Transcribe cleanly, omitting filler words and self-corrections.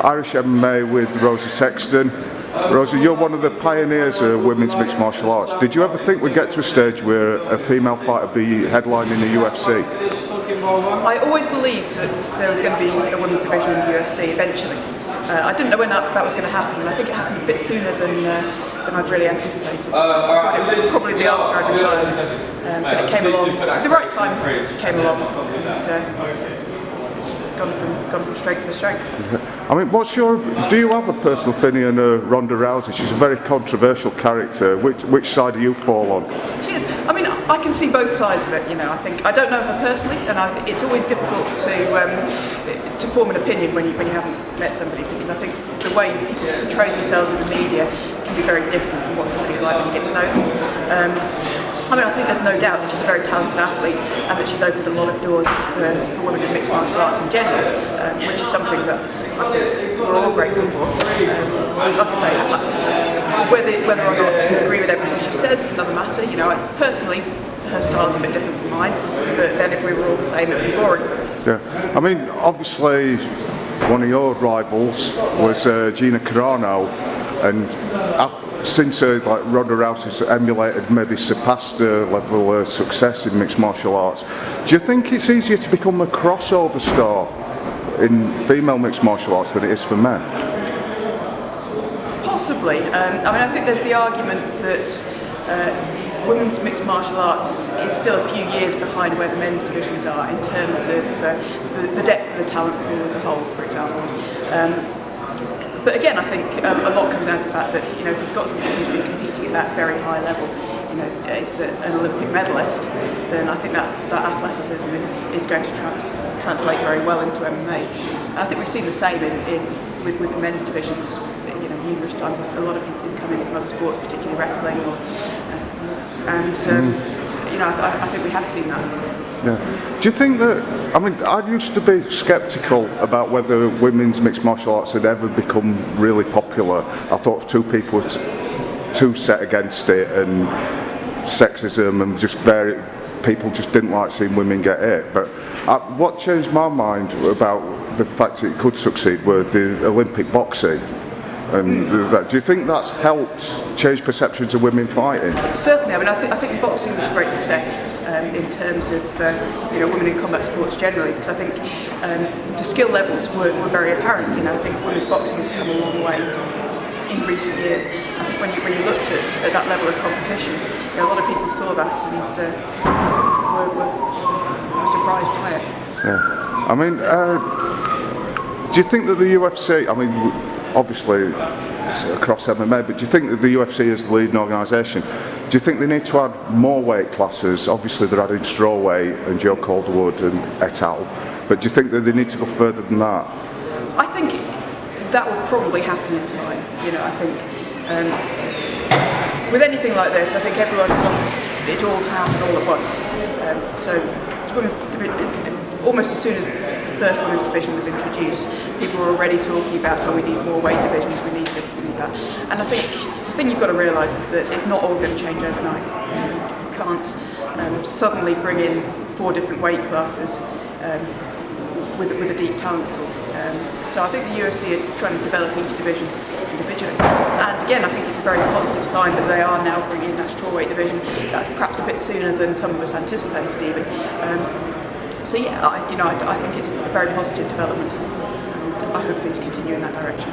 Irish MMA with Rosi Sexton. Rosi, you're one of the pioneers of women's mixed martial arts. Did you ever think we'd get to a stage where a female fighter be headlining the UFC? I always believed that there was going to be a women's division in the UFC eventually. I didn't know when that was going to happen, and I think it happened a bit sooner than I'd really anticipated. I thought it would probably be after I'd retired, but it came along at the right time. It came along, and it's gone from strength to strength. I mean, do you have a personal opinion of Ronda Rousey? She's a very controversial character. Which side do you fall on? She is. I mean, I can see both sides of it. I think I don't know her personally, and it's always difficult to form an opinion when you haven't met somebody, because I think the way people portray themselves in the media can be very different from what somebody's like when you get to know them. I mean, I think there's no doubt that she's a very talented athlete and that she's opened a lot of doors for women in mixed martial arts in general, which is something that I think we're all grateful for. Like I say, whether or not you agree with everything she says is another matter. Personally, her style's a bit different from mine, but then if we were all the same, it would be boring. Yeah, I mean, obviously, one of your rivals was Gina Carano, and since Ronda Rousey's emulated, maybe surpassed her level of success in mixed martial arts, do you think it's easier to become a crossover star in female mixed martial arts than it is for men? Possibly. I think there's the argument that women's mixed martial arts is still a few years behind where the men's divisions are in terms of the depth of the talent pool as a whole, for example. But again, I think a lot comes down to the fact that you've got somebody who's been competing at that very high level, is an Olympic medalist, then I think that athleticism is going to translate very well into MMA. And I think we've seen the same with the men's divisions. Numerous times, there's a lot of people who come in from other sports, particularly wrestling, I think we have seen that. Yeah. Do you think that, I used to be sceptical about whether women's mixed martial arts had ever become really popular. I thought two people were too set against it, and sexism, and people just didn't like seeing women get hit. But what changed my mind about the fact that it could succeed were the Olympic boxing. And do you think that's helped change perceptions of women fighting? Certainly. I think boxing was a great success in terms of women in combat sports generally, because I think the skill levels were very apparent. I think women's boxing has come a long way in recent years. I think when you looked at that level of competition, a lot of people saw that and were surprised by it. Yeah. Do you think that the UFC? Obviously it's across MMA, but do you think that the UFC is the leading organisation? Do you think they need to add more weight classes? Obviously they're adding strawweight and Joe Calderwood and et al. But do you think that they need to go further than that? I think that will probably happen in time. I think with anything like this, I think everyone wants it all to happen all at once. So almost as soon as the first women's division was introduced, people were already talking about, we need more weight divisions, we need this, we need that. And I think the thing you've got to realise is that it's not all going to change overnight. You can't suddenly bring in 4 different weight classes with a deep talent pool. So I think the UFC are trying to develop each division individually. And again, I think it's a very positive sign that they are now bringing in that strawweight division. That's perhaps a bit sooner than some of us anticipated even. So yeah, I think it's a very positive development, and I hope things continue in that direction.